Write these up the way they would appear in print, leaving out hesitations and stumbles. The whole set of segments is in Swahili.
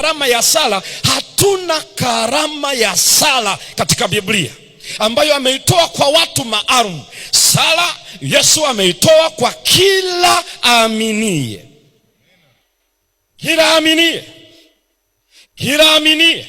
karama ya sala. Hatuna karama ya sala katika Biblia ambayo ameitoa kwa watu maalum. Sala Yesu ameitoa kwa kila aaminie. Kila aaminie.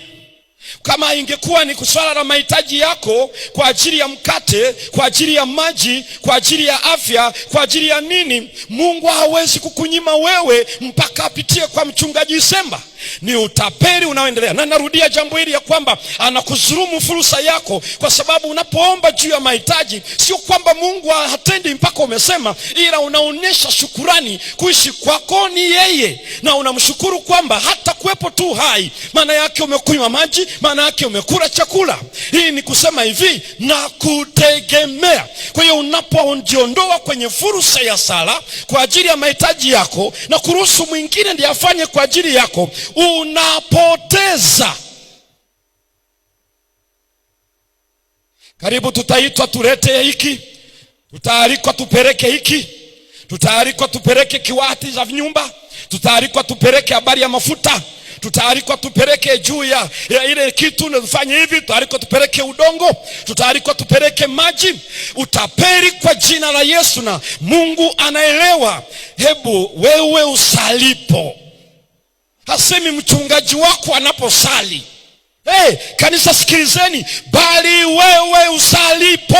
Kama ingekuwa ni swala la mahitaji yako, kwa ajili ya mkate, kwa ajili ya maji, kwa ajili ya afya, kwa ajili ya nini, Mungu hawezi kukunyima wewe mpaka apitie kwa mchungaji Semba. Ni utapeli unaoendelea. Na narudia jambo hili ya kwamba anakuzurumu fursa yako, kwa sababu unapoomba juu ya mahitaji, sio kwamba Mungu hatendi mpaka umesema, ila unaonyesha shukurani. Kuishi kwako ni yeye, na unamshukuru kwamba hata kuwepo tu hai, maana yake umekunywa maji, maana yake umekula chakula. Hii ni kusema hivi, na kutegemea. Kwa hiyo unapojiondoa kwenye fursa ya sala kwa ajili ya mahitaji yako na kuruhusu mwingine ndiye afanye kwa ajili yako, unapoteza. Karibu tutaitwa tulete hiki, tutaalikwa tupeleke hiki, tutaalikwa tupeleke kiwati za nyumba, tutaalikwa tupeleke habari ya mafuta, tutaalikwa tupeleke juu ya ile kitu na tufanye hivi, tutaalikwa tupeleke udongo, tutaalikwa tupeleke maji. Utapeli kwa jina la Yesu, na Mungu anaelewa. Hebu wewe usalipo, hasemi mchungaji wako anaposali. Kanisa sikilizeni, bali wewe usalipo.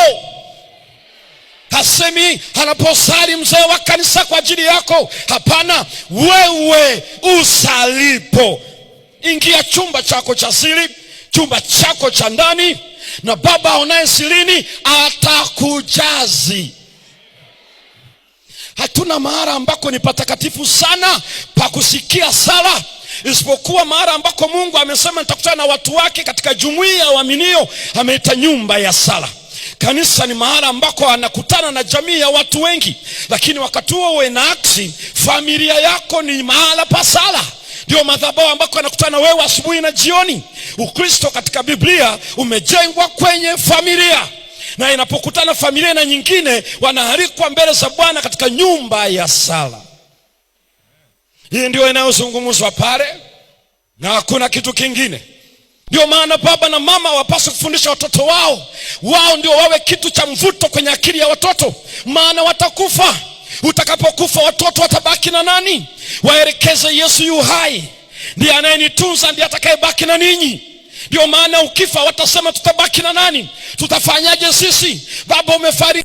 Hasemi anaposali mzee wa kanisa kwa ajili yako. Hapana, wewe usalipo. Ingia chumba chako cha siri, chumba chako cha ndani, na Baba aonaye sirini atakujazi. Hatuna mahali ambako ni patakatifu sana pa kusikia sala, isipokuwa mahali ambako Mungu amesema nitakutana na watu wake katika jumuiya ya waaminio. Ameita nyumba ya sala. Kanisa ni mahali ambako anakutana na jamii ya watu wengi, lakini wakati huo uwe na aksi, familia yako ni mahala pa sala. Ndio madhabahu ambako anakutana wewe asubuhi na jioni. Ukristo katika Biblia umejengwa kwenye familia, na inapokutana familia na nyingine, wanaalikwa mbele za Bwana katika nyumba ya sala. Hii ndio inayozungumzwa pale, na hakuna kitu kingine. Ndio maana baba na mama wapaswa kufundisha watoto wao. Wao ndio wawe kitu cha mvuto kwenye akili ya watoto, maana watakufa. Utakapokufa watoto watabaki na nani? Waelekeze Yesu yu hai, ndiye anayenitunza, ndiye atakayebaki na ninyi. Ndio maana ukifa watasema tutabaki na nani? Tutafanyaje sisi? Baba umefariki.